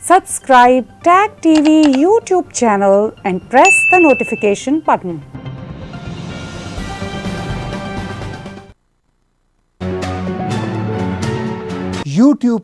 Subscribe Tag TV YouTube channel and press the notification button. YouTube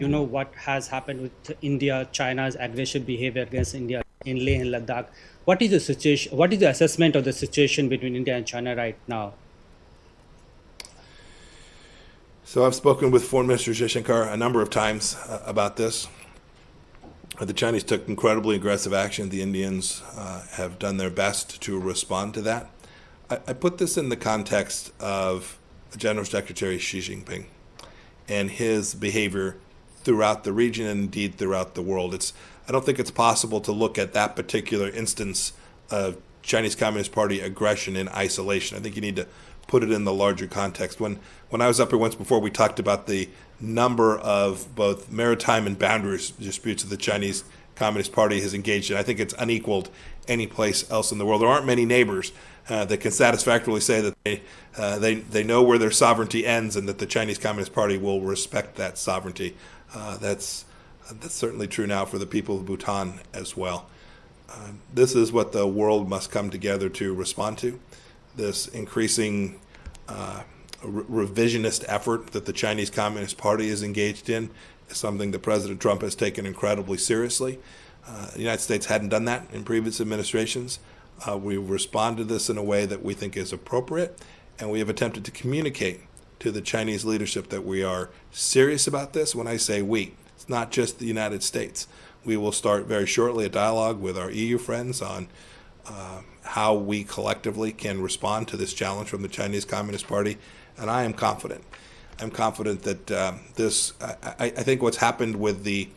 You know what has happened with India, China's aggressive behavior against India in Leh and Ladakh. What is the situation? What is the assessment of the situation between India and China right now? So I've spoken with Foreign Minister Jaishankar a number of times about this. The Chinese took incredibly aggressive action. The Indians have done their best to respond to that. I put this in the context of General Secretary Xi Jinping and his behavior throughout the region and indeed throughout the world. I don't think it's possible to look at that particular instance of Chinese Communist Party aggression in isolation. I think you need to put it in the larger context. When I was up here once before, we talked about the number of both maritime and boundaries disputes that the Chinese Communist Party has engaged in. I think it's unequaled any place else in the world. There aren't many neighbors that can satisfactorily say that they know where their sovereignty ends and that the Chinese Communist Party will respect that sovereignty. That's certainly true now for the people of Bhutan as well. This is what the world must come together to respond to. This increasing revisionist effort that the Chinese Communist Party is engaged in is something that President Trump has taken incredibly seriously. The United States hadn't done that in previous administrations. We respond to this in a way that we think is appropriate, and we have attempted to communicate to the Chinese leadership that we are serious about this. When I say we, it's not just the United States. We will start very shortly a dialogue with our EU friends on how we collectively can respond to this challenge from the Chinese Communist Party, and I am confident. I'm confident that I think what's happened with the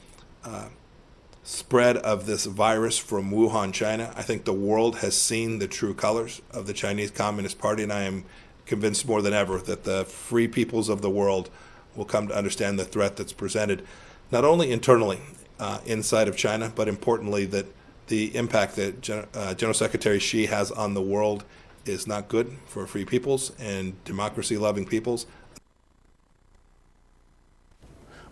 spread of this virus from Wuhan, China, I think the world has seen the true colors of the Chinese Communist Party, and I am convinced more than ever that the free peoples of the world will come to understand the threat that's presented, not only internally inside of China, but importantly that the impact that General Secretary Xi has on the world is not good for free peoples and democracy-loving peoples.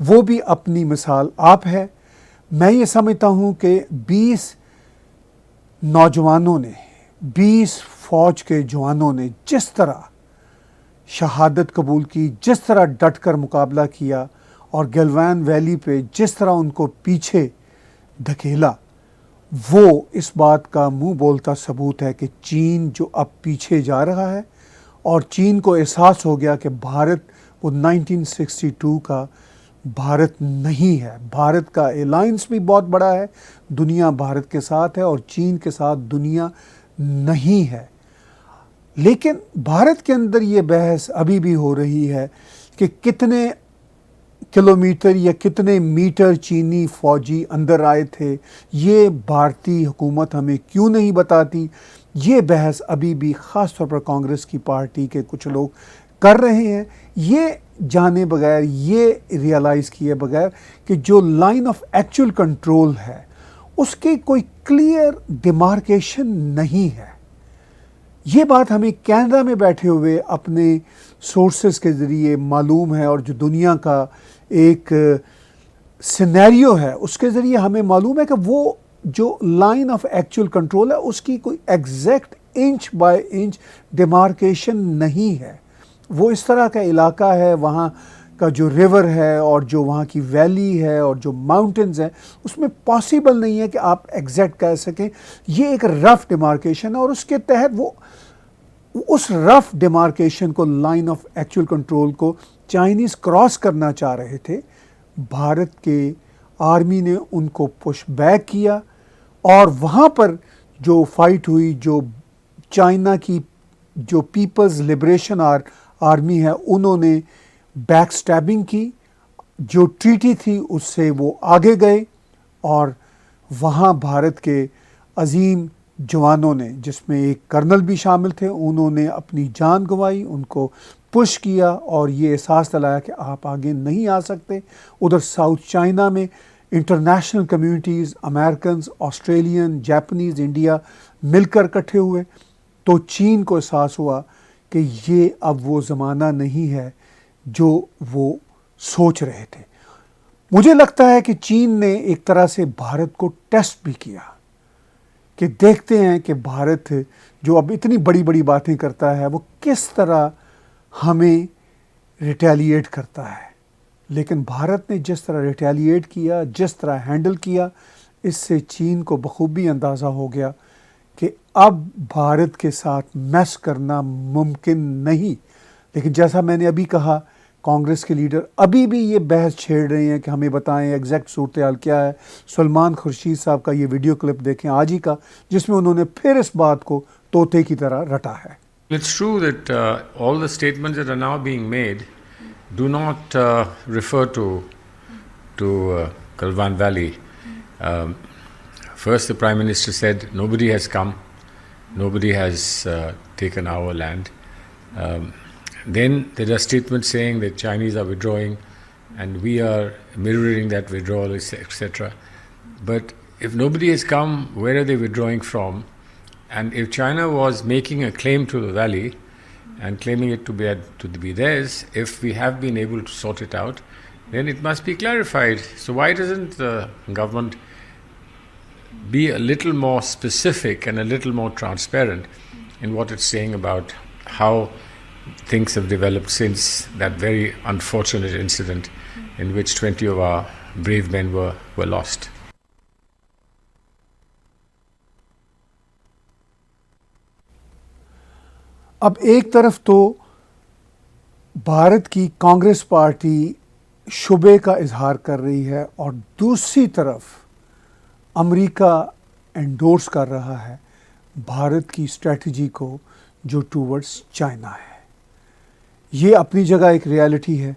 وہ بھی اپنی مثال آپ ہے. میں یہ سمجھتا ہوں کہ 20 نوجوانوں نے، 20 فوج کے جوانوں نے جس طرح شہادت قبول کی، جس طرح ڈٹ کر مقابلہ کیا اور گلوان ویلی پہ جس طرح ان کو پیچھے دھکیلا، وہ اس بات کا منہ بولتا ثبوت ہے کہ چین جو اب پیچھے جا رہا ہے، اور چین کو احساس ہو گیا کہ بھارت وہ 1962 کا بھارت نہیں ہے. بھارت کا الائنس بھی بہت بڑا ہے، دنیا بھارت کے ساتھ ہے اور چین کے ساتھ دنیا نہیں ہے. لیکن بھارت کے اندر یہ بحث ابھی بھی ہو رہی ہے کہ کتنے کلومیٹر یا کتنے میٹر چینی فوجی اندر آئے تھے، یہ بھارتی حکومت ہمیں کیوں نہیں بتاتی. یہ بحث ابھی بھی خاص طور پر کانگریس کی پارٹی کے کچھ لوگ کر رہے ہیں، یہ جانے بغیر، یہ ریئلائز کیے بغیر کہ جو لائن آف ایکچوئل کنٹرول ہے اس کی کوئی کلیئر ڈیمارکیشن نہیں ہے. یہ بات ہمیں کینیڈا میں بیٹھے ہوئے اپنے سورسز کے ذریعے معلوم ہے، اور جو دنیا کا ایک سینیریو ہے اس کے ذریعے ہمیں معلوم ہے کہ وہ جو لائن آف ایکچوئل کنٹرول ہے اس کی کوئی exact inch by inch demarcation نہیں ہے. وہ اس طرح کا علاقہ ہے، وہاں کا جو ریور ہے اور جو وہاں کی ویلی ہے اور جو ماؤنٹنز ہیں، اس میں پاسبل نہیں ہے کہ آپ ایگزیکٹ کہہ سکیں. یہ ایک رف ڈیمارکیشن ہے، اور اس کے تحت وہ اس رف ڈیمارکیشن کو، لائن آف ایکچوئل کنٹرول کو چائنیز کراس کرنا چاہ رہے تھے. بھارت کے آرمی نے ان کو پش بیک کیا، اور وہاں پر جو فائٹ ہوئی، جو چائنا کی جو پیپلز لبریشن آرمی ہے، انہوں نے بیک سٹیبنگ کی. جو ٹریٹی تھی اس سے وہ آگے گئے، اور وہاں بھارت کے عظیم جوانوں نے، جس میں ایک کرنل بھی شامل تھے، انہوں نے اپنی جان گنوائی، ان کو پش کیا اور یہ احساس دلایا کہ آپ آگے نہیں آ سکتے. ادھر ساؤتھ چائنا میں international communities, Americans, Australian, Japanese, India مل کر اکٹھے ہوئے، تو چین کو احساس ہوا کہ یہ اب وہ زمانہ نہیں ہے جو وہ سوچ رہے تھے. مجھے لگتا ہے کہ چین نے ایک طرح سے بھارت کو ٹیسٹ بھی کیا کہ دیکھتے ہیں کہ بھارت جو اب اتنی بڑی بڑی باتیں کرتا ہے وہ کس طرح ہمیں ریٹیلیٹ کرتا ہے. لیکن بھارت نے جس طرح ریٹیلیٹ کیا، جس طرح ہینڈل کیا، اس سے چین کو بخوبی اندازہ ہو گیا کہ اب بھارت کے ساتھ میس کرنا ممکن نہیں. لیکن جیسا میں نے ابھی کہا، کانگریس کے لیڈر ابھی بھی یہ بحث چھیڑ رہے ہیں کہ ہمیں بتائیں ایگزیکٹ صورتحال کیا ہے. سلمان خورشید صاحب کا یہ ویڈیو کلپ دیکھیں آج ہی کا، جس میں انہوں نے پھر اس بات کو طوطے کی طرح رٹا ہے. It's true that all the statements that are now being made do not refer to Galwan Valley. First, the Prime Minister said nobody has come, nobody has taken our land. Then there are statements saying that Chinese are withdrawing and we are mirroring that withdrawal, etc. But if nobody has come, where are they withdrawing from? And if China was making a claim to the valley and claiming it to be theirs, if we have been able to sort it out, then it must be clarified. So why doesn't the government be a little more specific and a little more transparent in what it's saying about how things have developed since that very unfortunate incident in which 20 of our brave men were lost? اب ایک طرف تو بھارت کی Congress party شبے کا اظہار کر رہی ہے، اور دوسری طرف امریکہ انڈورس کر رہا ہے بھارت کی اسٹریٹجی کو جو ٹورڈز چائنا ہے. یہ اپنی جگہ ایک ریالٹی ہے،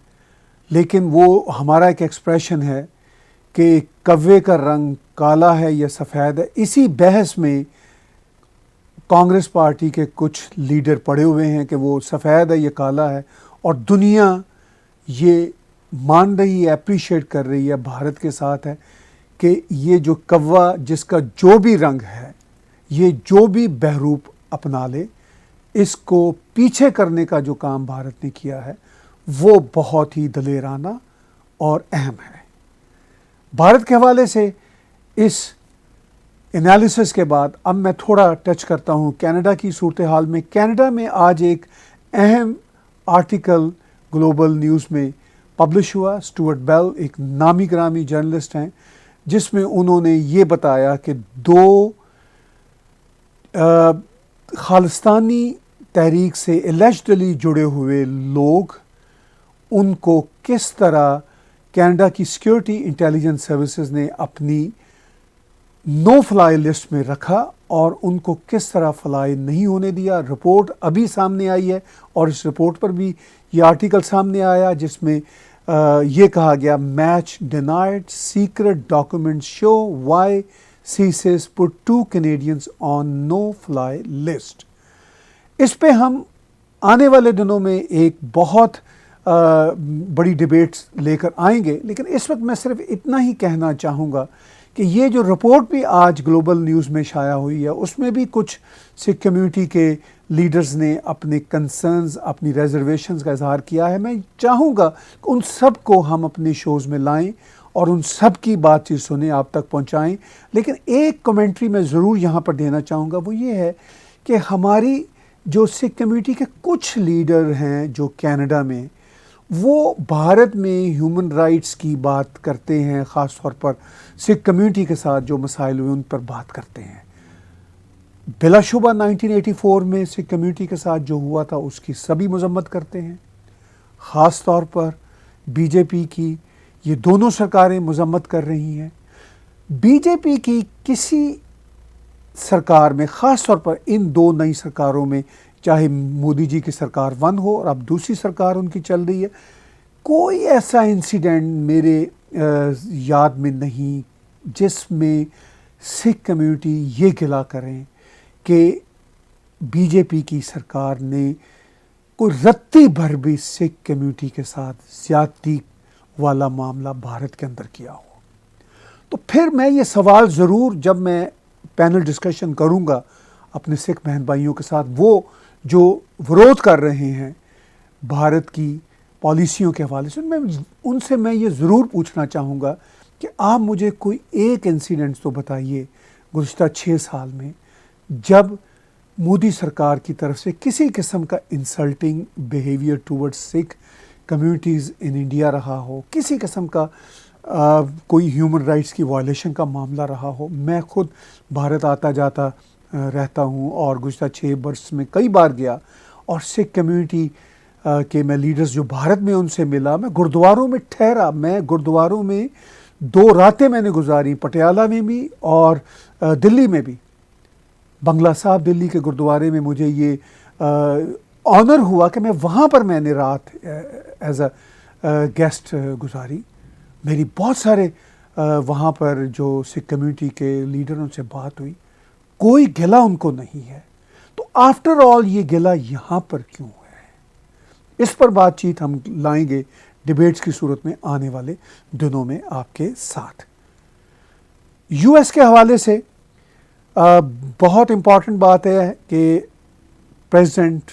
لیکن وہ ہمارا ایک ایکسپریشن ہے کہ کوے کا رنگ کالا ہے یا سفید ہے. اسی بحث میں کانگریس پارٹی کے کچھ لیڈر پڑے ہوئے ہیں کہ وہ سفید ہے یا کالا ہے، اور دنیا یہ مان رہی ہے، اپریشیٹ کر رہی ہے، بھارت کے ساتھ ہے کہ یہ جو کوا جس کا جو بھی رنگ ہے، یہ جو بھی بہروپ اپنا لے، اس کو پیچھے کرنے کا جو کام بھارت نے کیا ہے وہ بہت ہی دلیرانہ اور اہم ہے۔ بھارت کے حوالے سے اس انالیسس کے بعد اب میں تھوڑا ٹچ کرتا ہوں کینیڈا کی صورتحال میں۔ کینیڈا میں آج ایک اہم آرٹیکل گلوبل نیوز میں پبلش ہوا۔ اسٹوارٹ بیل ایک نامی گرامی جرنلسٹ ہیں، جس میں انہوں نے یہ بتایا کہ دو خالستانی تحریک سے الیجڈلی جڑے ہوئے لوگ، ان کو کس طرح کینیڈا کی سیکیورٹی انٹیلیجنس سروسز نے اپنی نو فلائی لسٹ میں رکھا اور ان کو کس طرح فلائی نہیں ہونے دیا۔ رپورٹ ابھی سامنے آئی ہے اور اس رپورٹ پر بھی یہ آرٹیکل سامنے آیا، جس میں یہ کہا گیا much denied secret documents show why CSIS put 2 Canadians on no fly list۔ اس پہ ہم آنے والے دنوں میں ایک بہت بڑی ڈیبیٹس لے کر آئیں گے، لیکن اس وقت میں صرف اتنا ہی کہنا چاہوں گا کہ یہ جو رپورٹ بھی آج گلوبل نیوز میں شائع ہوئی ہے، اس میں بھی کچھ سکھ کمیونٹی کے لیڈرز نے اپنے کنسرنز، اپنی ریزرویشنز کا اظہار کیا ہے۔ میں چاہوں گا کہ ان سب کو ہم اپنے شوز میں لائیں اور ان سب کی بات چیت سنیں، آپ تک پہنچائیں۔ لیکن ایک کمنٹری میں ضرور یہاں پر دینا چاہوں گا، وہ یہ ہے کہ ہماری جو سکھ کمیونٹی کے کچھ لیڈر ہیں جو کینیڈا میں، وہ بھارت میں ہیومن رائٹس کی بات کرتے ہیں، خاص طور پر سکھ کمیونٹی کے ساتھ جو مسائل ہوئے ان پر بات کرتے ہیں۔ بلا شبہ 1984 میں سکھ کمیونٹی کے ساتھ جو ہوا تھا اس کی سبھی مذمت کرتے ہیں، خاص طور پر بی جے پی کی یہ دونوں سرکاریں مذمت کر رہی ہیں۔ بی جے پی کی کسی سرکار میں، خاص طور پر ان دو نئی سرکاروں میں، چاہے مودی جی کی سرکار 1 ہو اور اب دوسری سرکار ان کی چل رہی ہے، کوئی ایسا انسیڈنٹ میرے یاد میں نہیں جس میں سکھ کمیونٹی یہ گلا کریں کہ بی جے پی کی سرکار نے کوئی رتی بھر بھی سکھ کمیونٹی کے ساتھ زیادتی والا معاملہ بھارت کے اندر کیا ہو۔ تو پھر میں یہ سوال ضرور جب میں پینل ڈسکشن کروں گا اپنے سکھ بہن بھائیوں کے ساتھ، وہ جو ورود کر رہے ہیں بھارت کی پالیسیوں کے حوالے سے، ان سے میں یہ ضرور پوچھنا چاہوں گا کہ آپ مجھے کوئی ایک انسیڈنٹ تو بتائیے گزشتہ 6 سال میں جب مودی سرکار کی طرف سے کسی قسم کا insulting behaviour toward Sikh communities in India رہا ہو، کسی قسم کا کوئی ہیومن رائٹس کی وائلیشن کا معاملہ رہا ہو۔ میں خود بھارت آتا جاتا رہتا ہوں اور گزشتہ 6 برس میں کئی بار گیا، اور سکھ کمیونٹی کے میں لیڈرز جو بھارت میں ان سے ملا، میں گردواروں میں ٹھہرا، میں گردواروں میں 2 راتیں میں نے گزاری، پٹیالہ میں بھی اور دلی میں بھی۔ بنگلہ صاحب دلی کے گردوارے میں مجھے یہ آنر ہوا کہ میں وہاں پر میں نے رات ایز اے گیسٹ گزاری۔ میری بہت سارے وہاں پر جو سکھ کمیونٹی کے لیڈروں سے بات ہوئی، کوئی گلہ ان کو نہیں ہے۔ تو آفٹر آل یہ گلہ یہاں پر کیوں ہے؟ اس پر بات چیت ہم لائیں گے ڈیبیٹس کی صورت میں آنے والے دنوں میں آپ کے ساتھ۔ یو ایس کے حوالے سے بہت امپورٹنٹ بات ہے کہ پریزیڈنٹ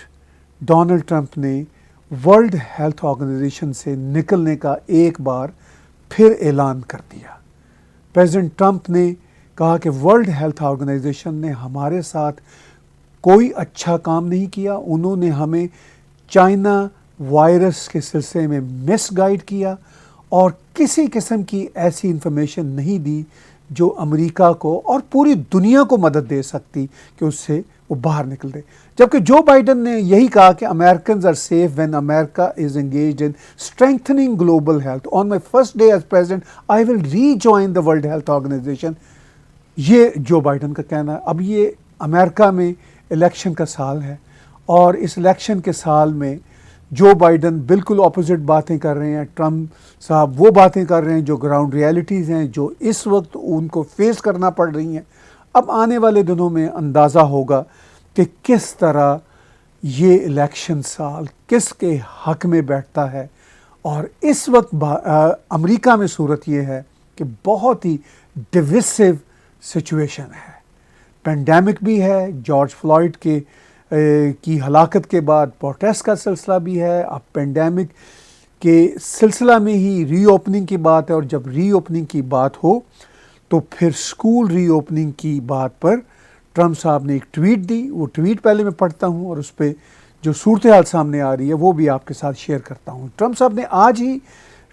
ڈونلڈ ٹرمپ نے ورلڈ ہیلتھ آرگنائزیشن سے نکلنے کا ایک بار پھر اعلان کر دیا۔ پریزیڈنٹ ٹرمپ نے کہا کہ ورلڈ ہیلتھ آرگنائزیشن نے ہمارے ساتھ کوئی اچھا کام نہیں کیا، انہوں نے ہمیں چائنا وائرس کے سلسلے میں مس گائیڈ کیا اور کسی قسم کی ایسی انفارمیشن نہیں دی جو امریکہ کو اور پوری دنیا کو مدد دے سکتی کہ اس سے وہ باہر نکل دے۔ جبکہ جو بائیڈن نے یہی کہا کہ Americans are safe when America is engaged in strengthening global health. On my first day as president, I will rejoin the World Health Organization. یہ جو بائیڈن کا کہنا ہے۔ اب یہ امریکہ میں الیکشن کا سال ہے اور اس الیکشن کے سال میں جو بائیڈن بالکل اپوزٹ باتیں کر رہے ہیں، ٹرمپ صاحب وہ باتیں کر رہے ہیں جو گراؤنڈ ریالٹیز ہیں، جو اس وقت ان کو فیس کرنا پڑ رہی ہیں۔ اب آنے والے دنوں میں اندازہ ہوگا کہ کس طرح یہ الیکشن سال کس کے حق میں بیٹھتا ہے۔ اور اس وقت امریکہ میں صورت یہ ہے کہ بہت ہی ڈویسو سچویشن ہے، پینڈیمک بھی ہے، جارج فلائڈ کی ہلاکت کے بعد پروٹیسٹ کا سلسلہ بھی ہے، اب پینڈیمک کہ سلسلہ میں ہی ری اوپننگ کی بات ہے، اور جب ری اوپننگ کی بات ہو تو پھر اسکول ری اوپننگ کی بات پر ٹرمپ صاحب نے ایک ٹویٹ دی. وہ ٹویٹ پہلے میں پڑھتا ہوں اور اس پہ جو صورتحال سامنے آ رہی ہے وہ بھی آپ کے ساتھ شیئر کرتا ہوں. ٹرمپ صاحب نے آج ہی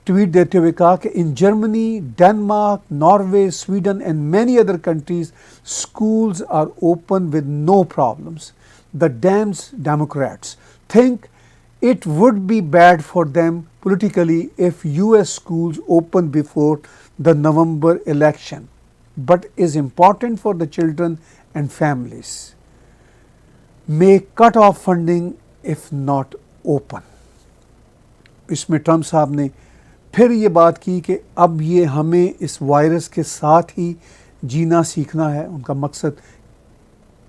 ٹویٹ دیتے ہوئے کہا کہ in Germany, Denmark, Norway, Sweden and many other countries schools are open with no problems. The damn Democrats think it would be bad for them politically if US schools open before the November election, but is important for the children and families. May cut off funding if not open. اس میں Trump صاحب نے پھر یہ بات کی کہ اب یہ ہمیں اس وائرس کے ساتھ ہی جینا سیکھنا ہے. ان کا مقصد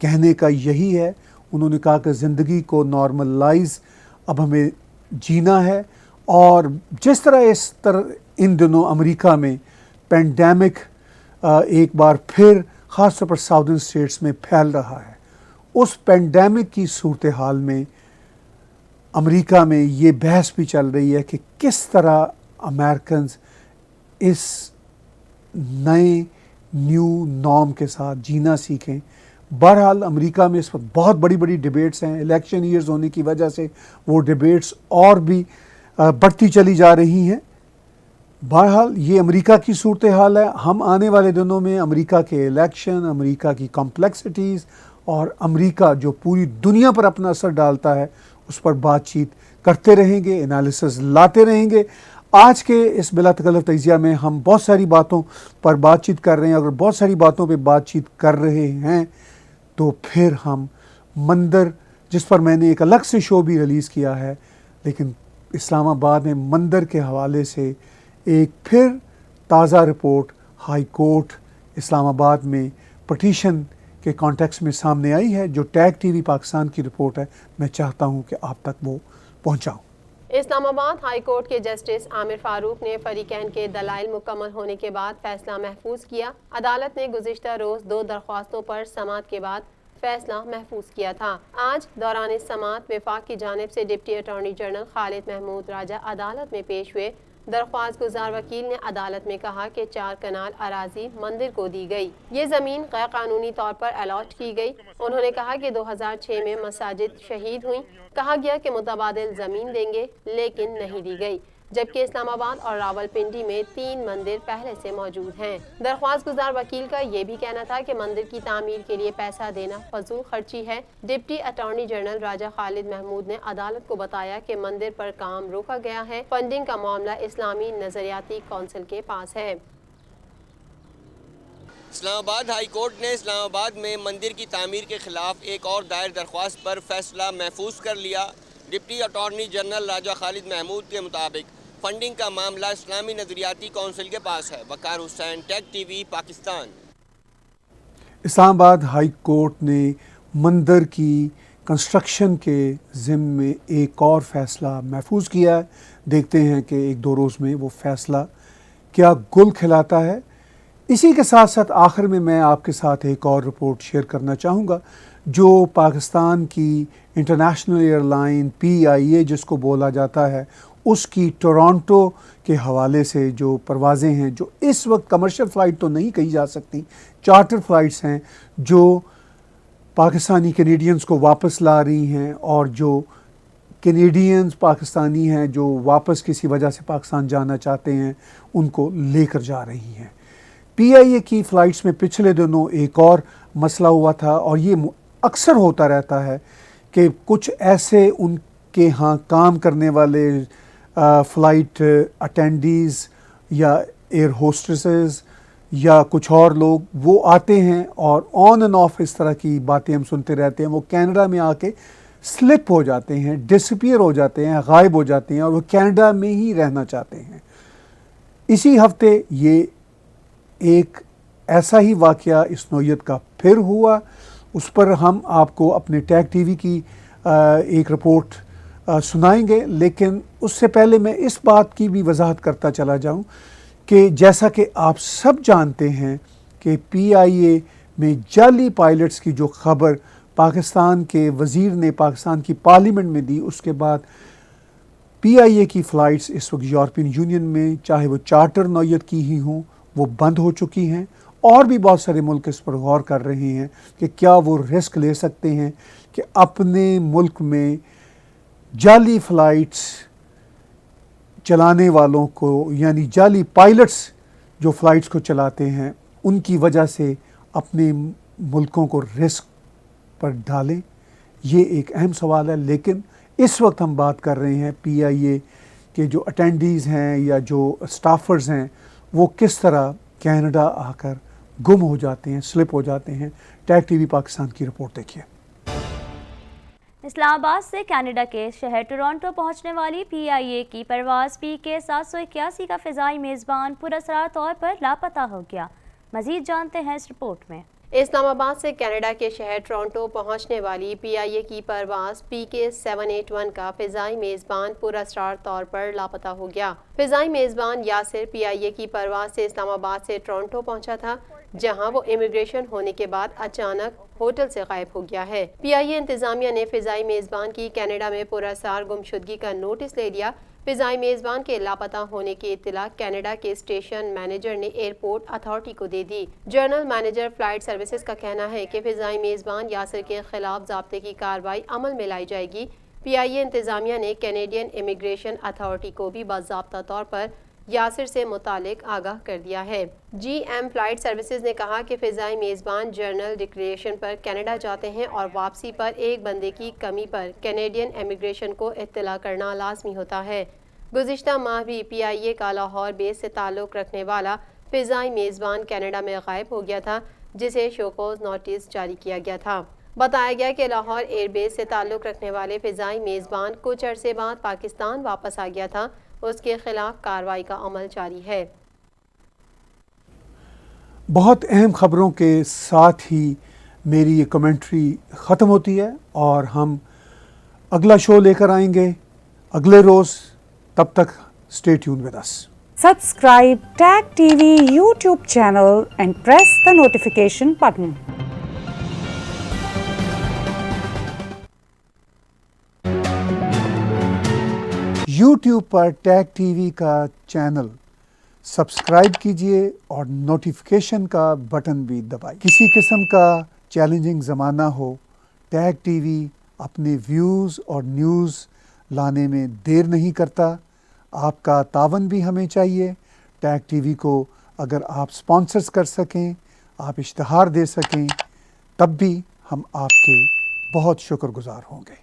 کہنے کا یہی ہے. انہوں نے کہا کہ زندگی کو نارملائز اب ہمیں جینا ہے، اور جس طرح ان دنوں امریکہ میں پینڈیمک ایک بار پھر خاص طور پر ساؤدرن اسٹیٹس میں پھیل رہا ہے، اس پینڈیمک کی صورتحال میں امریکہ میں یہ بحث بھی چل رہی ہے کہ کس طرح امریکنز اس نئے نیو نارم کے ساتھ جینا سیکھیں. بہرحال امریکہ میں اس وقت بہت بڑی بڑی ڈیبیٹس ہیں. الیکشن ایئرز ہونے کی وجہ سے وہ ڈیبیٹس اور بھی بڑھتی چلی جا رہی ہیں. بہرحال یہ امریکہ کی صورتحال ہے. ہم آنے والے دنوں میں امریکہ کے الیکشن، امریکہ کی کمپلیکسٹیز اور امریکہ جو پوری دنیا پر اپنا اثر ڈالتا ہے اس پر بات چیت کرتے رہیں گے، انالیسز لاتے رہیں گے. آج کے اس بلا تکلف تجزیہ میں ہم بہت ساری باتوں پر بات چیت کر رہے ہیں. اگر بہت ساری باتوں پہ بات چیت کر رہے ہیں تو پھر ہم مندر، جس پر میں نے ایک الگ سے شو بھی ریلیز کیا ہے، لیکن اسلام آباد میں مندر کے حوالے سے ایک پھر تازہ رپورٹ ہائی کورٹ اسلام آباد میں پٹیشن کے کانٹیکس میں سامنے آئی ہے، جو ٹیگ ٹی وی پاکستان کی رپورٹ ہے. میں چاہتا ہوں کہ آپ تک وہ پہنچاؤں. اسلام آباد ہائی کورٹ کے جسٹس عامر فاروق نے فریقین کے دلائل مکمل ہونے کے بعد فیصلہ محفوظ کیا. عدالت نے گزشتہ روز 2 درخواستوں پر سماعت کے بعد فیصلہ محفوظ کیا تھا. آج دوران سماعت وفاق کی جانب سے ڈپٹی اٹارنی جنرل خالد محمود راجہ عدالت میں پیش ہوئے. درخواست گزار وکیل نے عدالت میں کہا کہ 4 کنال اراضی مندر کو دی گئی. یہ زمین غیر قانونی طور پر الاٹ کی گئی. انہوں نے کہا کہ 2006 میں مساجد شہید ہوئیں. کہا گیا کہ متبادل زمین دیں گے لیکن نہیں دی گئی، جبکہ اسلام آباد اور راول پنڈی میں 3 مندر پہلے سے موجود ہیں. درخواست گزار وکیل کا یہ بھی کہنا تھا کہ مندر کی تعمیر کے لیے پیسہ دینا فضول خرچی ہے. ڈپٹی اٹارنی جنرل راجہ خالد محمود نے عدالت کو بتایا کہ مندر پر کام روکا گیا ہے. فنڈنگ کا معاملہ اسلامی نظریاتی کونسل کے پاس ہے. اسلام آباد ہائی کورٹ نے اسلام آباد میں مندر کی تعمیر کے خلاف ایک اور دائر درخواست پر فیصلہ محفوظ کر لیا. ڈپٹی اٹارنی جنرل راجہ خالد محمود کے مطابق فنڈنگ کا معاملہ اسلامی نظریاتی کونسل کے پاس ہے. وقار حسین، ٹیگ ٹی وی، پاکستان. اسلام آباد ہائی کورٹ نے مندر کی کنسٹرکشن کے ضمن میں ایک اور فیصلہ محفوظ کیا ہے. دیکھتے ہیں کہ 1-2 روز میں وہ فیصلہ کیا گل کھلاتا ہے. اسی کے ساتھ ساتھ آخر میں میں آپ کے ساتھ ایک اور رپورٹ شیئر کرنا چاہوں گا جو پاکستان کی انٹرنیشنل ایئر لائن PIA جس کو بولا جاتا ہے، اس کی ٹورانٹو کے حوالے سے جو پروازیں ہیں، جو اس وقت کمرشل فلائٹ تو نہیں کہی جا سکتی، چارٹر فلائٹس ہیں جو پاکستانی کینیڈینز کو واپس لا رہی ہیں، اور جو کینیڈینز پاکستانی ہیں جو واپس کسی وجہ سے پاکستان جانا چاہتے ہیں ان کو لے کر جا رہی ہیں. PIA کی فلائٹس میں پچھلے دنوں ایک اور مسئلہ ہوا تھا، اور یہ اکثر ہوتا رہتا ہے کہ کچھ ایسے ان کے ہاں کام کرنے والے فلائٹ اٹینڈیز یا ایئر ہوسٹسز یا کچھ اور لوگ وہ آتے ہیں اور آن اینڈ آف اس طرح کی باتیں ہم سنتے رہتے ہیں. وہ کینیڈا میں آ کے سلپ ہو جاتے ہیں، ڈسپیئر ہو جاتے ہیں، غائب ہو جاتے ہیں، اور وہ کینیڈا میں ہی رہنا چاہتے ہیں. اسی ہفتے یہ ایک ایسا ہی واقعہ اس نوعیت کا پھر ہوا. اس پر ہم آپ کو اپنے ٹیگ ٹی وی کی ایک رپورٹ سنائیں گے، لیکن اس سے پہلے میں اس بات کی بھی وضاحت کرتا چلا جاؤں کہ جیسا کہ آپ سب جانتے ہیں کہ PIA میں جعلی پائلٹس کی جو خبر پاکستان کے وزیر نے پاکستان کی پارلیمنٹ میں دی، اس کے بعد PIA کی فلائٹس اس وقت یورپین یونین میں چاہے وہ چارٹر نوعیت کی ہی ہوں وہ بند ہو چکی ہیں، اور بھی بہت سارے ملک اس پر غور کر رہے ہیں کہ کیا وہ رسک لے سکتے ہیں کہ اپنے ملک میں جعلی فلائٹس چلانے والوں کو، یعنی جعلی پائلٹس جو فلائٹس کو چلاتے ہیں، ان کی وجہ سے اپنے ملکوں کو رسک پر ڈالیں۔ یہ ایک اہم سوال ہے، لیکن اس وقت ہم بات کر رہے ہیں PIA کے جو اٹینڈیز ہیں یا جو اسٹافرز ہیں وہ کس طرح کینیڈا آ کر گم ہو جاتے ہیں، سلپ ہو جاتے ہیں۔ ٹیگ ٹی وی پاکستان کی رپورٹ دیکھیے۔ اسلام آباد سے کینیڈا کے شہر ٹورانٹو پہنچنے والی PIA کی پرواز PK 781 کا فضائی میزبان پراسرار طور پر لاپتہ ہو گیا۔ مزید جانتے ہیں اس رپورٹ میں۔ اسلام آباد سے کینیڈا کے شہر ٹورانٹو پہنچنے والی PIA کی پرواز PK 781 کا فضائی میزبان پراسرار طور پر لاپتہ ہو گیا۔ فضائی میزبان یاسر PIA کی پرواز سے اسلام آباد سے ٹورانٹو پہنچا تھا، جہاں وہ امیگریشن ہونے کے بعد اچانک ہوٹل سے غائب ہو گیا ہے۔ PIA انتظامیہ نے فضائی میزبان کی کینیڈا میں پراسرار گمشدگی کا نوٹس لے لیا۔ فضائی میزبان کے لاپتہ ہونے کی اطلاع کینیڈا کے اسٹیشن مینیجر نے ایئرپورٹ اتھارٹی کو دے دی۔ جنرل مینیجر فلائٹ سروسز کا کہنا ہے کہ فضائی میزبان یاسر کے خلاف ضابطے کی کارروائی عمل میں لائی جائے گی۔ PIA انتظامیہ نے کینیڈین امیگریشن اتھارٹی کو بھی باضابطہ طور پر یاسر سے متعلق آگاہ کر دیا ہے۔ GM فلائٹ سروسز نے کہا کہ فضائی میزبان جنرل ڈکلیریشن پر کینیڈا جاتے ہیں اور واپسی پر ایک بندے کی کمی پر کینیڈین امیگریشن کو اطلاع کرنا لازمی ہوتا ہے۔ گزشتہ ماہ بھی PIA کا لاہور بیس سے تعلق رکھنے والا فضائی میزبان کینیڈا میں غائب ہو گیا تھا، جسے شوکوز نوٹس جاری کیا گیا تھا۔ بتایا گیا کہ لاہور ایئر بیس سے تعلق رکھنے والے فضائی میزبان کچھ عرصے بعد پاکستان واپس آ گیا تھا، اس کے خلاف کارروائی کا عمل جاری ہے۔ بہت اہم خبروں کے ساتھ ہی میری یہ کمنٹری ختم ہوتی ہے، اور ہم اگلا شو لے کر آئیں گے اگلے روز۔ تب تک stay tuned with us. Subscribe Tag TV YouTube channel and press the notification button. YouTube per tag TV کا چینل سبسکرائب کیجئے اور نوٹیفیکیشن کا بٹن بھی دبائیں۔ کسی قسم کا چیلنجنگ زمانہ ہو، ٹیگ TV اپنے ویوز اور نیوز لانے میں دیر نہیں کرتا۔ آپ کا تعاون بھی ہمیں چاہیے۔ ٹیگ TV کو اگر آپ سپانسرز کر سکیں، آپ اشتہار دے سکیں، تب بھی ہم آپ کے بہت شکر گزار ہوں گے۔